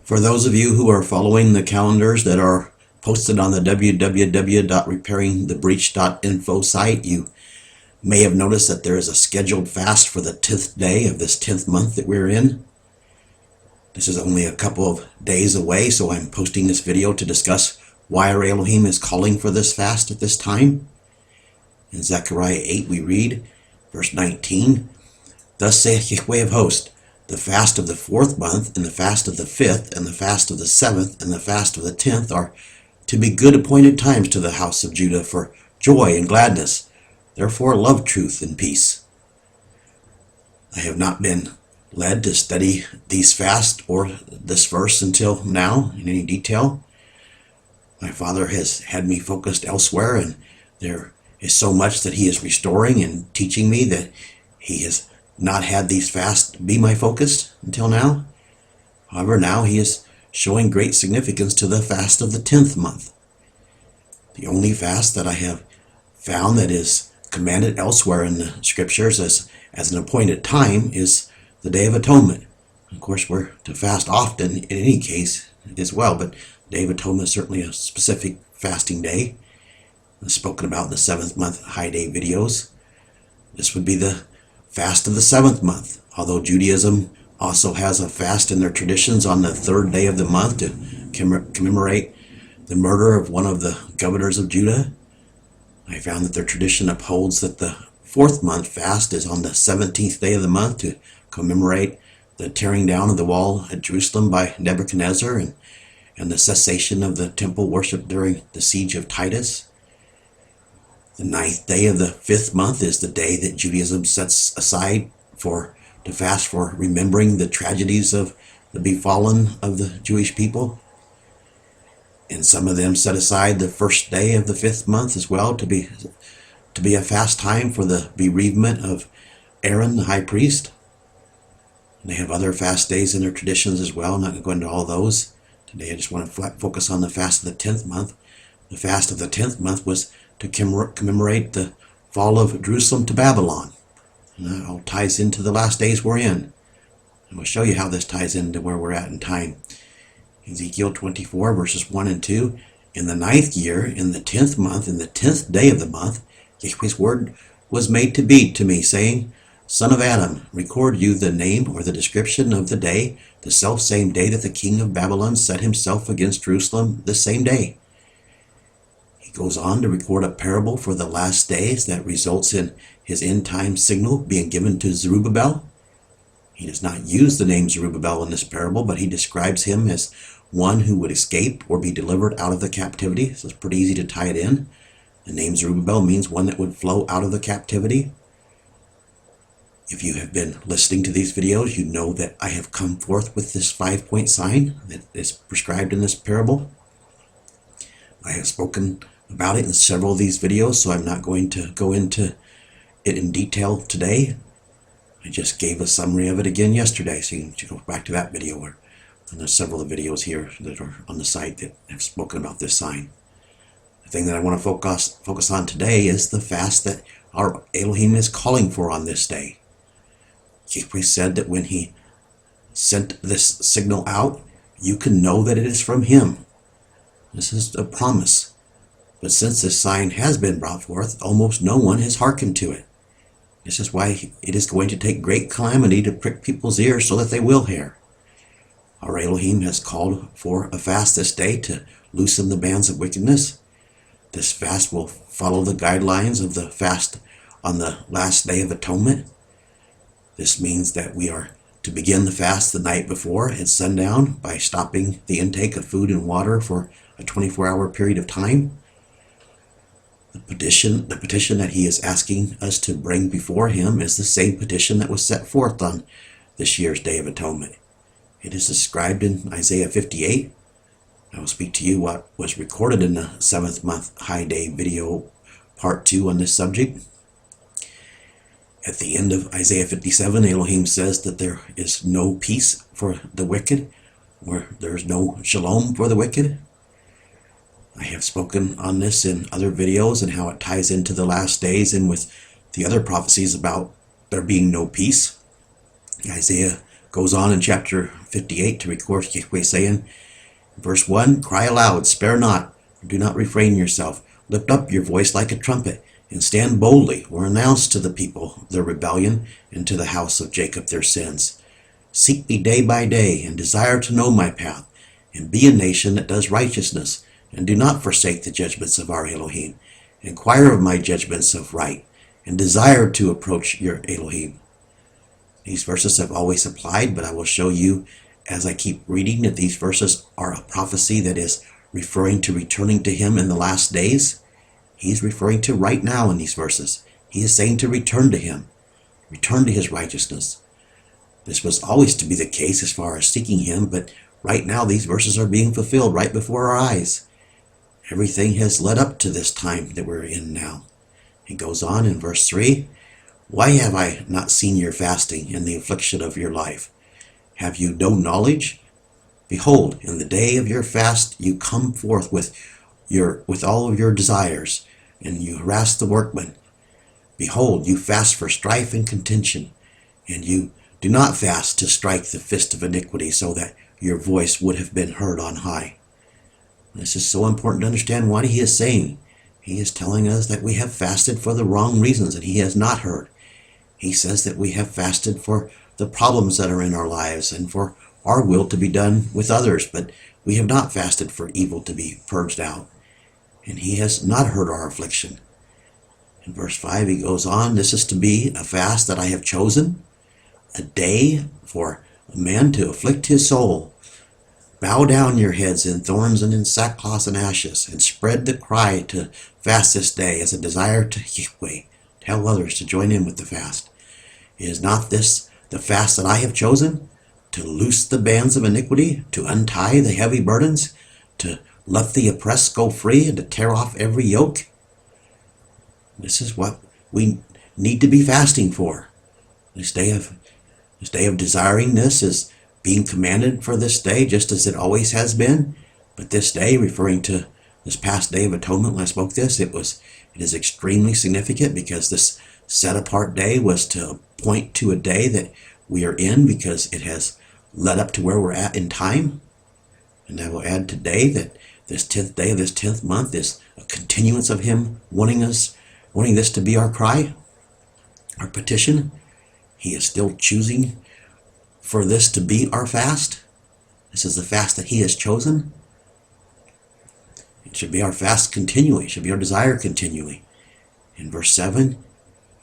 For those of you who are following the calendars that are posted on the www.repairingthebreach.info site, you may have noticed that there is a scheduled fast for the 10th day of this 10th month that we're in. This is only a couple of days away, so I'm posting this video to discuss why our Elohiym is calling for this fast at this time. In Zechariah 8 we read, verse 19, "Thus saith Yahweh of hosts, the fast of the 4th month, and the fast of the 5th, and the fast of the 7th, and the fast of the 10th are to be good appointed times to the house of Judah for joy and gladness. Therefore love truth and peace." I have not been led to study these fasts or this verse until now in any detail. My Father has had me focused elsewhere, and there is so much that He is restoring and teaching me that He has not had these fasts be my focus until now. However, now He is showing great significance to the fast of the 10th month. The only fast that I have found that is commanded elsewhere in the scriptures as an appointed time is the Day of Atonement. Of course, we're to fast often in any case as well, but Day of Atonement is certainly a specific fasting day. It's spoken about in the 7th month high day videos. This would be the fast of the 7th month, although Judaism also has a fast in their traditions on the 3rd day of the month to commemorate the murder of one of the governors of Judah. I found that their tradition upholds that the 4th month fast is on the 17th day of the month to commemorate the tearing down of the wall at Jerusalem by Nebuchadnezzar and the cessation of the temple worship during the siege of Titus. The 9th day of the 5th month is the day that Judaism sets aside to fast for remembering the tragedies of the befallen of the Jewish people. And some of them set aside the 1st day of the 5th month as well to be a fast time for the bereavement of Aaron, the high priest. And they have other fast days in their traditions as well. I'm not going to go into all those. Today I just want to focus on the fast of the 10th month. The fast of the 10th month was to commemorate the fall of Jerusalem to Babylon. And that all ties into the last days we're in. And we'll show you how this ties into where we're at in time. Ezekiel 24 verses 1 and 2. "In the 9th year, in the 10th month, in the 10th day of the month, Yahweh's word was made to be to me, saying, Son of Adam, record you the name or the description of the day, the self-same day that the king of Babylon set himself against Jerusalem, this same day." He goes on to record a parable for the last days that results in his end-time signal being given to Zerubbabel. He does not use the name Zerubbabel in this parable, but he describes him as one who would escape or be delivered out of the captivity. So it's pretty easy to tie it in. The name Zerubbabel means one that would flow out of the captivity. If you have been listening to these videos, you know that I have come forth with this 5-point sign that is prescribed in this parable. I have spoken about it in several of these videos, so I'm not going to go into it in detail today. I just gave a summary of it again yesterday, so you can go back to that video. And there's several of the videos here that are on the site that have spoken about this sign. The thing that I want to focus on today is the fast that our Elohiym is calling for on this day. Yahweh said that when He sent this signal out, you can know that it is from Him. This is a promise. But since this sign has been brought forth, almost no one has hearkened to it. This is why it is going to take great calamity to prick people's ears so that they will hear. Our Elohiym has called for a fast this day to loosen the bands of wickedness. This fast will follow the guidelines of the fast on the last day of atonement. This means that we are to begin the fast the night before at sundown by stopping the intake of food and water for a 24-hour period of time. The petition that He is asking us to bring before Him is the same petition that was set forth on this year's Day of Atonement. It is described in Isaiah 58. I will speak to you what was recorded in the 7th month high day video part 2 on this subject. At the end of Isaiah 57, Elohiym says that there is no peace for the wicked, or there is no shalom for the wicked. I have spoken on this in other videos and how it ties into the last days and with the other prophecies about there being no peace. Isaiah goes on in chapter 58 to record Yahweh saying, verse 1, cry aloud, spare not, do not refrain yourself. Lift up your voice like a trumpet, and stand boldly, or announce to the people their rebellion, and to the house of Jacob their sins. Seek me day by day, and desire to know my path, and be a nation that does righteousness, and do not forsake the judgments of our Elohiym. Inquire of my judgments of right, and desire to approach your Elohiym. These verses have always applied, but I will show you as I keep reading that these verses are a prophecy that is referring to returning to him in the last days. He's referring to right now in these verses. He is saying to return to him, return to his righteousness. This was always to be the case as far as seeking him, but right now these verses are being fulfilled right before our eyes. Everything has led up to this time that we're in now. He goes on in verse 3, why have I not seen your fasting and the affliction of your life? Have you no knowledge? Behold, in the day of your fast you come forth with all of your desires, and you harass the workmen. Behold, you fast for strife and contention, and you do not fast to strike the fist of iniquity, so that your voice would have been heard on high. This is so important to understand what he is saying. He is telling us that we have fasted for the wrong reasons, and he has not heard. He says that we have fasted for the problems that are in our lives and for our will to be done with others, but we have not fasted for evil to be purged out. And he has not heard our affliction. In verse 5 he goes on, this is to be a fast that I have chosen, a day for a man to afflict his soul. Bow down your heads in thorns and in sackcloth and ashes, and spread the cry to fast this day as a desire to Yahweh. Tell others to join in with the fast. Is not this the fast that I have chosen? To loose the bands of iniquity, to untie the heavy burdens, to let the oppressed go free, and to tear off every yoke? This is what we need to be fasting for. This day of desiring this is being commanded for this day, just as it always has been. But this day, referring to this past day of atonement when I spoke this, it is extremely significant, because this set apart day was to point to a day that we are in, because it has led up to where we're at in time. And I will add today that this 10th day of this 10th month is a continuance of him wanting this to be our cry, our petition. He is still choosing for this to be our fast. This is the fast that he has chosen. It should be our fast continually. It should be our desire continually. In verse 7,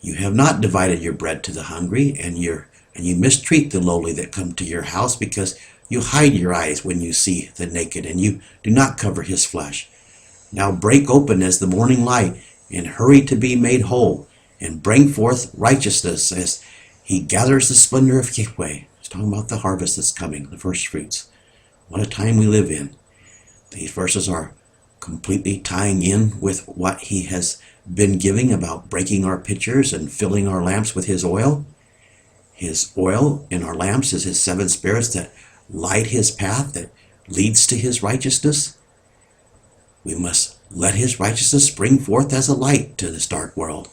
you have not divided your bread to the hungry, and you mistreat the lowly that come to your house, because you hide your eyes when you see the naked, and you do not cover his flesh. Now break open as the morning light, and hurry to be made whole, and bring forth righteousness as he gathers the splendor of Yahweh. He's talking about the harvest that's coming, the first fruits. What a time we live in. These verses are completely tying in with what he has been giving about breaking our pitchers and filling our lamps with his oil. His oil in our lamps is his 7 spirits that light his path, that leads to his righteousness. We must let his righteousness spring forth as a light to this dark world.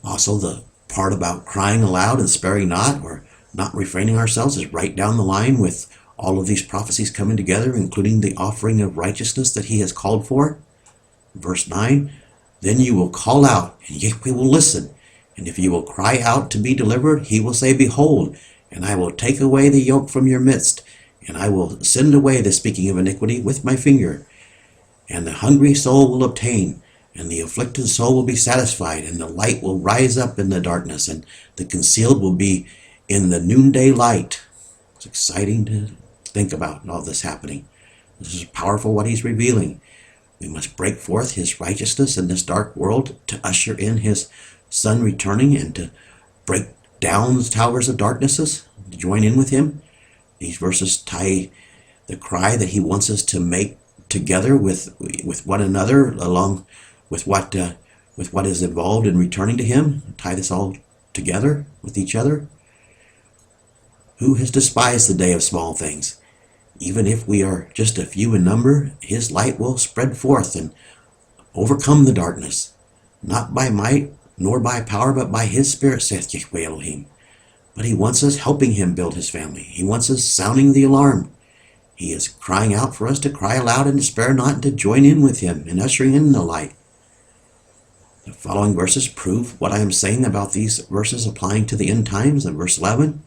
Also, the part about crying aloud and sparing not, or not refraining ourselves, is right down the line with all of these prophecies coming together, including the offering of righteousness that he has called for. Verse 9, then you will call out, and Yahweh will listen. And if you will cry out to be delivered, he will say, behold, and I will take away the yoke from your midst, and I will send away the speaking of iniquity with my finger. And the hungry soul will obtain, and the afflicted soul will be satisfied, and the light will rise up in the darkness, and the concealed will be in the noonday light. It's exciting to think about all this happening. This is powerful what he's revealing. We must break forth his righteousness in this dark world to usher in his Son returning, and to break down the towers of darknesses, to join in with him. These verses tie the cry that he wants us to make together with one another, along with what is involved in returning to him. Tie this all together with each other. Who has despised the day of small things? Even if we are just a few in number, his light will spread forth and overcome the darkness, not by might nor by power, but by his Spirit, saith Yahweh Elohim. But he wants us helping him build his family. He wants us sounding the alarm. He is crying out for us to cry aloud and despair not, and to join in with him in ushering in the light. The following verses prove what I am saying about these verses applying to the end times. In verse 11,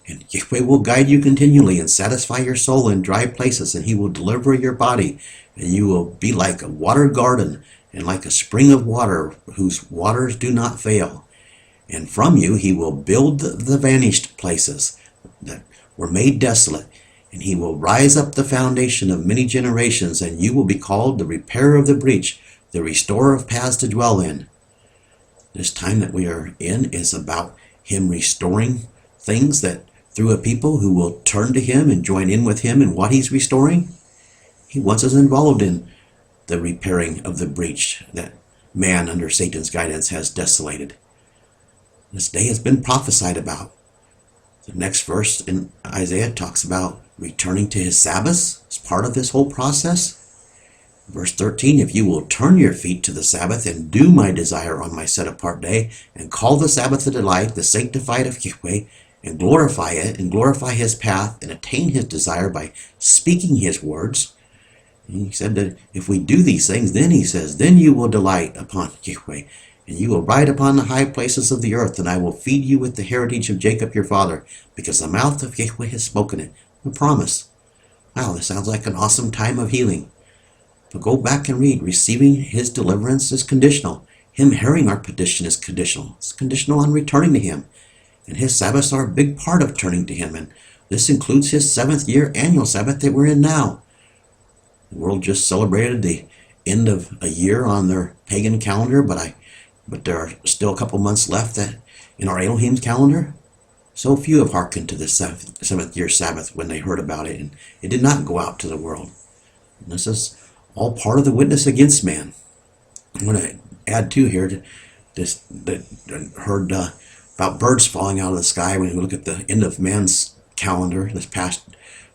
and Yahweh will guide you continually and satisfy your soul in dry places, and he will deliver your body, and you will be like a watered garden and like a spring of water whose waters do not fail. And from you he will build the vanished places that were made desolate, and he will rise up the foundation of many generations, and you will be called the repairer of the breach, the restorer of paths to dwell in. This time that we are in is about him restoring things that through a people who will turn to him and join in with him in what he's restoring. He wants us involved in the repairing of the breach that man under Satan's guidance has desolated. This day has been prophesied about. The next verse in Isaiah talks about returning to his Sabbaths as part of this whole process. Verse 13, if you will turn your feet to the Sabbath and do my desire on my set apart day, and call the Sabbath a delight, the sanctified of Yahweh, and glorify it, and glorify his path, and attain his desire by speaking his words. And he said that if we do these things, then he says, then you will delight upon Yahweh, and you will ride upon the high places of the earth, and I will feed you with the heritage of Jacob your father, because the mouth of Yahweh has spoken it. A promise. Wow, this sounds like an awesome time of healing. But go back and read. Receiving his deliverance is conditional. Him hearing our petition is conditional. It's conditional on returning to him. And his Sabbaths are a big part of turning to him. And this includes his 7th year annual Sabbath that we're in now. The world just celebrated the end of a year on their pagan calendar, but there are still a couple months left that in our Elohim's calendar. So few have hearkened to the 7th year Sabbath when they heard about it, and it did not go out to the world. And this is all part of the witness against man. I'm going to add to here to this that I heard about birds falling out of the sky. When you look at the end of man's calendar, this past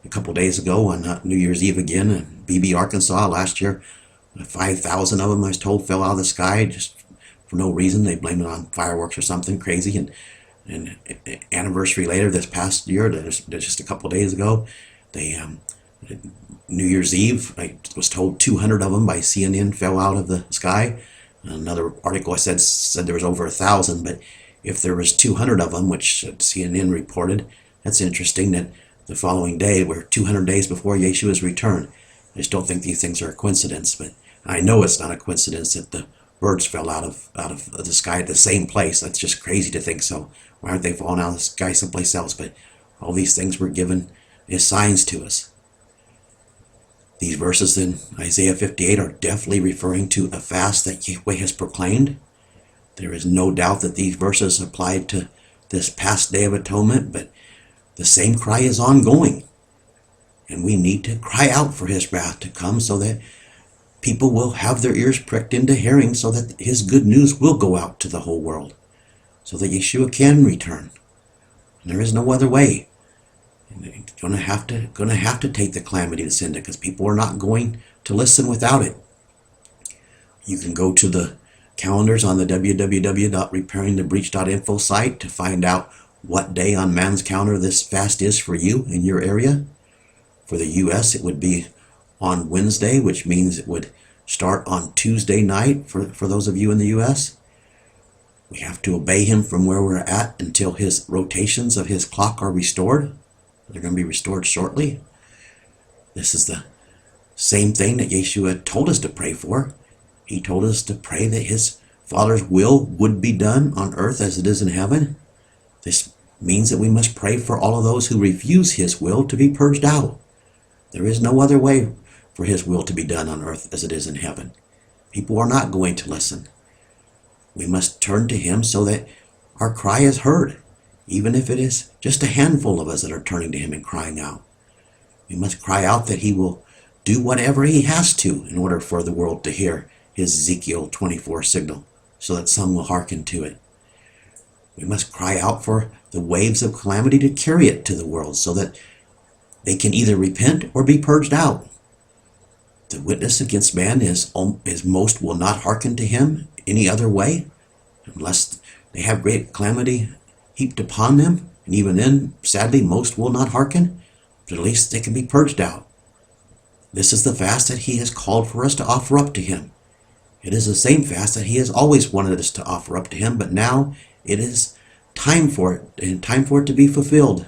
a couple days ago on New Year's Eve again in BB, Arkansas last year, 5,000 of them I was told fell out of the sky just for no reason. They blamed it on fireworks or something crazy. And anniversary later, this past year, just a couple days ago, they New Year's Eve, I was told 200 of them by CNN fell out of the sky. Another article I said there was over 1,000, but if there was 200 of them, which CNN reported, that's interesting that the following day, we're 200 days before Yeshua's return. I just don't think these things are a coincidence, but I know it's not a coincidence that the birds fell out of the sky at the same place. That's just crazy to think so. Why aren't they falling out of the sky someplace else? But all these things were given as signs to us. These verses in Isaiah 58 are definitely referring to a fast that Yahweh has proclaimed. There is no doubt that these verses apply to this past Day of Atonement, but the same cry is ongoing. And we need to cry out for his wrath to come so that people will have their ears pricked into hearing, so that his good news will go out to the whole world, so that Yeshua can return. And there is no other way. And going to have to take the calamity to send it, because people are not going to listen without it. You can go to the calendars on the www.repairingthebreach.info site to find out what day on man's calendar this fast is for you in your area. For the U.S., it would be on Wednesday, which means it would start on Tuesday night for those of you in the U.S. We have to obey him from where we're at until his rotations of his clock are restored. They're going to be restored shortly. This is the same thing that Yeshua told us to pray for. He told us to pray that his Father's will would be done on earth as it is in heaven. This means that we must pray for all of those who refuse his will to be purged out. There is no other way for his will to be done on earth as it is in heaven. People are not going to listen. We must turn to him so that our cry is heard, even if it is just a handful of us that are turning to him and crying out. We must cry out that he will do whatever he has to in order for the world to hear his Ezekiel 24 signal, so that some will hearken to it. We must cry out for the waves of calamity to carry it to the world, so that they can either repent or be purged out. The witness against man is most will not hearken to him any other way, unless they have great calamity. heaped upon them, and even then, sadly, most will not hearken, but at least they can be purged out. This is the fast that he has called for us to offer up to him. It is the same fast that he has always wanted us to offer up to him, but now it is time for it, and time for it to be fulfilled.